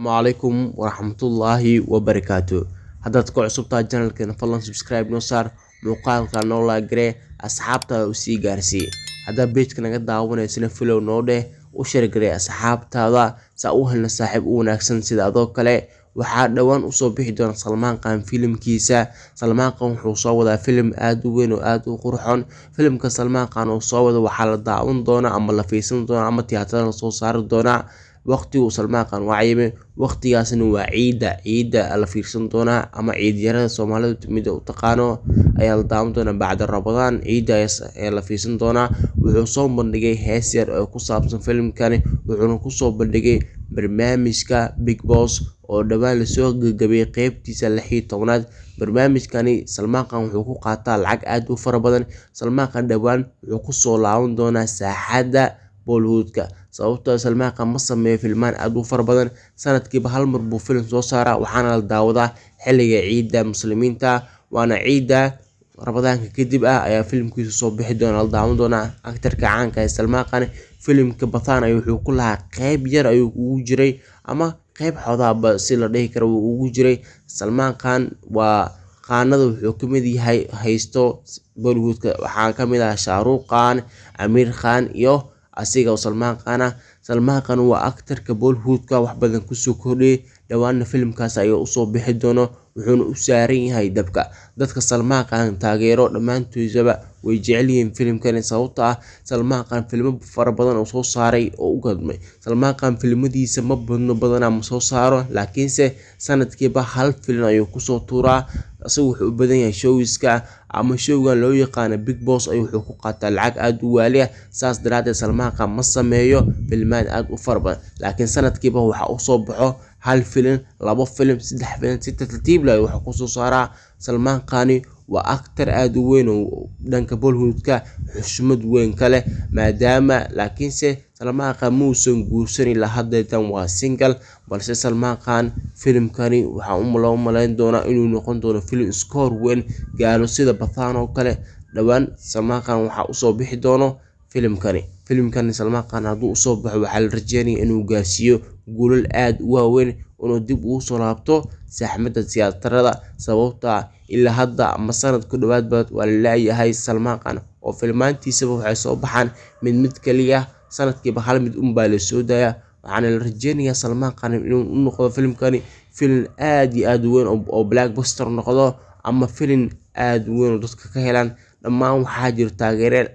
السلام عليكم ورحمة الله وبركاته. هذا تكون عصبتها جنرال كنا فلان سبسكرايب نصار مقال كانوا لا جري أصحابته وسي جارسي. هذا بيت كنا قد دعونا يسنا فلو نوده وشر جري أصحابته هذا سأوهلنا صاحب ونكسن سيد أذوق له وحاد دوان أصبح دون سلمان قام فيلم كيسة سلمان قام حصوّد فيلم آدوين وآدو قرحون فيلم كسلمان قام وصوّد وحال دعون دونا أما الله فيسن دونا أما تياتر صار دونا waqti uu Salmaan Khan wacayime waqtigaasna waa ciida la fiirsan doona ama ciid yarada Soomaalidu mid u taqaano ayaa la daawan doona bacda Ramadaan ciidaas ayaa la fiirsan doona wuxuu soo bandhigay hees yar oo ku saabsan filimkani wuxuuna ku soo bandhigay barnaamijka Big Boss oo dhawaan la soo gabagabay qaybtiisa 16aad barnaamijkani Salmaan Khan wuxuu ku qaataa lacag aad u fara badan Salmaan Khan dhawaan wuxuu ku soo laaban doona saaxada Bollywoodka sababtoo Salmaan Khan ma sameeyo filmaan aad u fara badan sanadkiiba hal mar buu film soo saaraa waxaana la daawadaa xilliga ciida muslimiinta waana ciida Ramadaanka kadib ayaa filmkiisu soo bixi doona la daawan doona aktarka caanka Salmaan Khan filmka Bathan ayuu wuxuu ku lahaa qayb yar ayuu ugu jiray ama qayb xodaaba si la dhihi karo uu ugu jiray Salmaan Khan waa qaanada wuxuu ka mid yahay haysto Bollywoodka waxaa ka mid Shah Rukh Khan Aamir Khan iyo asiga Salmaan Khan waa aktarka Bollywoodka wax badan ku soo kordhiyay dhawaana filmkaas ayuu soo bixi doono wuxuuna u saaran yahay dabka dadka Salmaan Khan taageero dhamaantoodaba way jecel yihiin filmkan sababtoo Salmaan Khan filmo fara badan oo soo saaray oo u gadmay Salmaan Khan filmadiisa ma badan ama soo saaro laakiinse sanadkiiba hal film ayuu ku soo tuuraa asagoo wuxuu u badan yahay showska ama showgan loo yaqaan Big Boss ayuu wuxuu ku qaataa lacag aad u waali saas daraaddeed Salmaan Khan ma sameeyo filmaan aad u fara badan laakiin sanadkiiba waxa uu soo baxo hal film labo film saddex film si tartiib leh waxa ku soo saaraa Salmaan Khan waa aktar aad u weyn oo dhanka Bollywoodka xushmad weyn kale maadaama laakiinse Salmaan Khan muusan guursan ilaa hadda tan waa single balse Salmaan Khan filmkani waxa uu malayn doonaa inuu noqon doono film score weyn gaaro sida Bathan oo kale dhawaan Salmaan Khan waxa uu soo bixi doono filmkani Salmaan Khan hadduu soo baxo waxa la rajeynayaa inuu gaarsiiyo guulal aad u waaweyn oo dib u soo laabto saxmadda siyaasadda sababtoo ilaa hadda ama sanad ku dhawaad waa la leeyahay Salmaan Khan oo filmaantiisa waxay soo baxaan mid kaliya sanadkiiba hal mid baa la soo daaya waxaana la rajeynayaa Salmaan Khan inuu noqdo filmkani film aad iyo aad u weyn oo blockbuster noqdo ama film aad u weyn oo dadka ka helaan dhammaan waxaa jira taageerayaal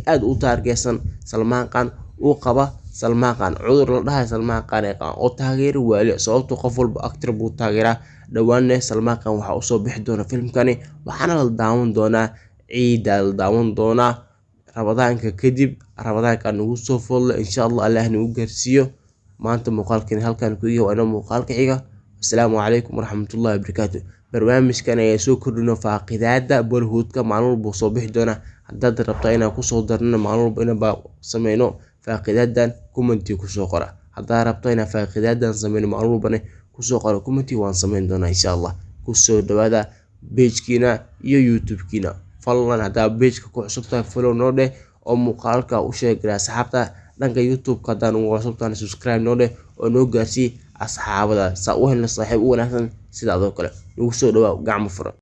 aad u taageersan Salmaan Khan uu qaba Salmaan Khan cudur la dhahay Salmaan Khan oo taageero waali sababtoo qof walba actor buu taageeraa dhawaanna Salmaan Khan waxa uu soo bixi doona filmkani waxaana la daawan doonaa ciida la daawan doonaa Ramadaanka kadib Ramadaanka nagu soo fool insha Allah Allahna uu gaarsiiyo maanta muuqaalkan halkan ku yahay waa muuqaalka xiga assalaamu calaykum waraxmatullaahi wabarakaatuh barnaamijkan ayaa soo kordhino faaqidaada Bollywoodka maalin walba soo bixi doona haddaad rabto inaan ku soo darno maalin walba inaan sameeyno faaqidadan comment ku soo qora haddaad rabto inaan faaqidadan sameeyno maalin walba ku soo qora comment waan sameyn doonaa insha Allah ku soo dhawaada page-kiina iyo YouTube-kiina fadlan haddaa page-ka ku cusubtahay follow noo dheh oo muuqaalka u sheeg asxaabta dhanka YouTube-ka haddaan ugu cusubtahay subscribe noo dheh oo noo gaarsii asxaabada saa u helna saaxiib u wanaagsan sida adoo kale ugu soo dhawaa gacmo furan